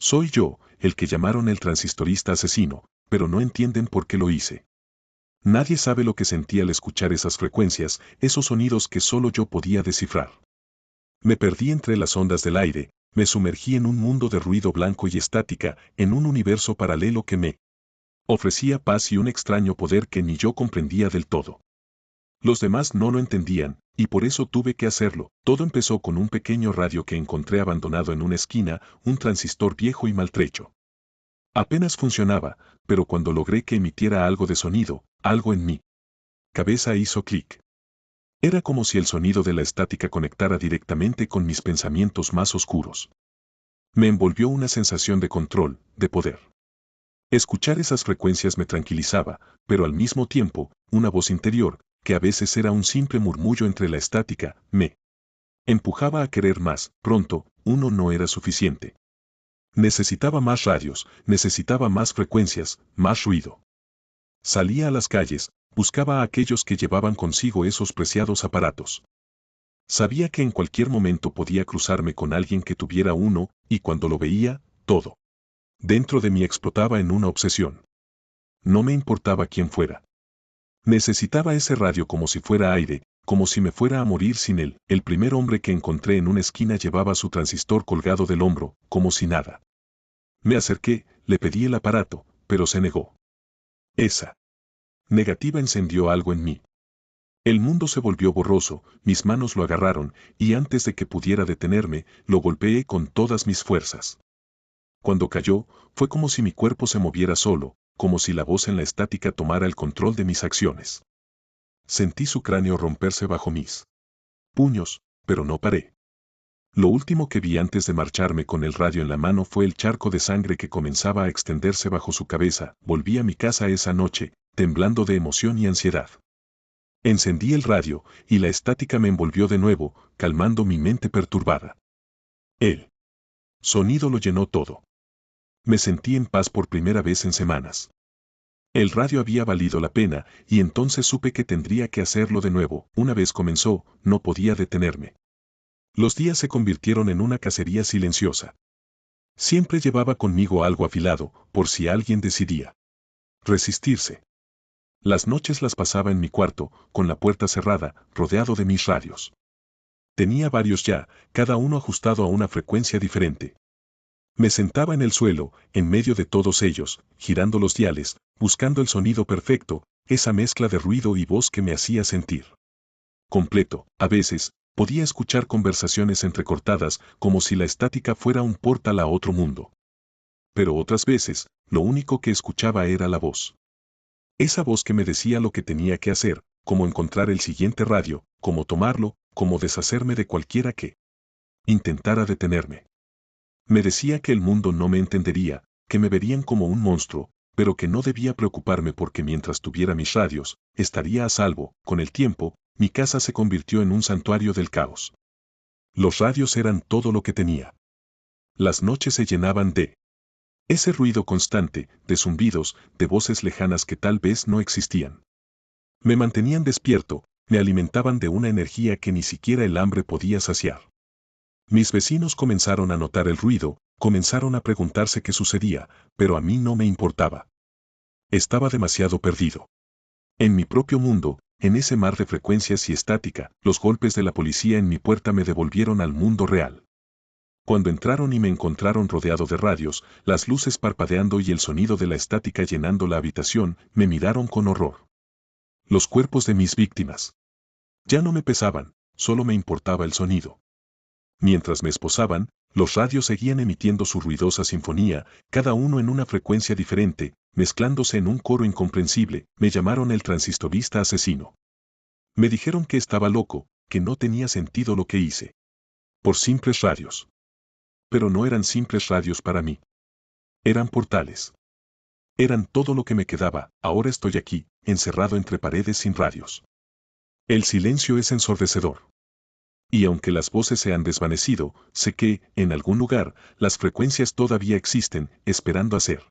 Soy yo, el que llamaron el transistorista asesino, pero no entienden por qué lo hice. Nadie sabe lo que sentí al escuchar esas frecuencias, esos sonidos que solo yo podía descifrar. Me perdí entre las ondas del aire, me sumergí en un mundo de ruido blanco y estática, en un universo paralelo que me ofrecía paz y un extraño poder que ni yo comprendía del todo. Los demás no lo entendían, y por eso tuve que hacerlo. Todo empezó con un pequeño radio que encontré abandonado en una esquina, un transistor viejo y maltrecho. Apenas funcionaba, pero cuando logré que emitiera algo de sonido, algo en mi cabeza hizo clic. Era como si el sonido de la estática conectara directamente con mis pensamientos más oscuros. Me envolvió una sensación de control, de poder. Escuchar esas frecuencias me tranquilizaba, pero al mismo tiempo, una voz interior, que a veces era un simple murmullo entre la estática, me empujaba a querer más. Pronto, uno no era suficiente. Necesitaba más radios, necesitaba más frecuencias, más ruido. Salía a las calles, buscaba a aquellos que llevaban consigo esos preciados aparatos. Sabía que en cualquier momento podía cruzarme con alguien que tuviera uno, y cuando lo veía, todo dentro de mí explotaba en una obsesión. No me importaba quién fuera. Necesitaba ese radio como si fuera aire, como si me fuera a morir sin él. El primer hombre que encontré en una esquina llevaba su transistor colgado del hombro, como si nada. Me acerqué, le pedí el aparato, pero se negó. Esa negativa encendió algo en mí. El mundo se volvió borroso, mis manos lo agarraron, y antes de que pudiera detenerme, lo golpeé con todas mis fuerzas. Cuando cayó, fue como si mi cuerpo se moviera solo, como si la voz en la estática tomara el control de mis acciones. Sentí su cráneo romperse bajo mis puños, pero no paré. Lo último que vi antes de marcharme con el radio en la mano fue el charco de sangre que comenzaba a extenderse bajo su cabeza. Volví a mi casa esa noche, temblando de emoción y ansiedad. Encendí el radio, y la estática me envolvió de nuevo, calmando mi mente perturbada. El sonido lo llenó todo. Me sentí en paz por primera vez en semanas. El radio había valido la pena, y entonces supe que tendría que hacerlo de nuevo. Una vez comenzó, no podía detenerme. Los días se convirtieron en una cacería silenciosa. Siempre llevaba conmigo algo afilado, por si alguien decidía resistirse. Las noches las pasaba en mi cuarto, con la puerta cerrada, rodeado de mis radios. Tenía varios ya, cada uno ajustado a una frecuencia diferente. Me sentaba en el suelo, en medio de todos ellos, girando los diales, buscando el sonido perfecto, esa mezcla de ruido y voz que me hacía sentir completo. A veces, podía escuchar conversaciones entrecortadas, como si la estática fuera un portal a otro mundo. Pero otras veces, lo único que escuchaba era la voz. Esa voz que me decía lo que tenía que hacer, cómo encontrar el siguiente radio, cómo tomarlo, cómo deshacerme de cualquiera que intentara detenerme. Me decía que el mundo no me entendería, que me verían como un monstruo, pero que no debía preocuparme porque mientras tuviera mis radios, estaría a salvo. Con el tiempo, mi casa se convirtió en un santuario del caos. Los radios eran todo lo que tenía. Las noches se llenaban de ese ruido constante, de zumbidos, de voces lejanas que tal vez no existían. Me mantenían despierto, me alimentaban de una energía que ni siquiera el hambre podía saciar. Mis vecinos comenzaron a notar el ruido, comenzaron a preguntarse qué sucedía, pero a mí no me importaba. Estaba demasiado perdido. En mi propio mundo, en ese mar de frecuencias y estática, los golpes de la policía en mi puerta me devolvieron al mundo real. Cuando entraron y me encontraron rodeado de radios, las luces parpadeando y el sonido de la estática llenando la habitación, me miraron con horror. Los cuerpos de mis víctimas ya no me pesaban, solo me importaba el sonido. Mientras me esposaban, los radios seguían emitiendo su ruidosa sinfonía, cada uno en una frecuencia diferente, mezclándose en un coro incomprensible. Me llamaron el transistorista asesino. Me dijeron que estaba loco, que no tenía sentido lo que hice. Por simples radios. Pero no eran simples radios para mí. Eran portales. Eran todo lo que me quedaba. Ahora estoy aquí, encerrado entre paredes sin radios. El silencio es ensordecedor. Y aunque las voces se han desvanecido, sé que, en algún lugar, las frecuencias todavía existen, esperando a ser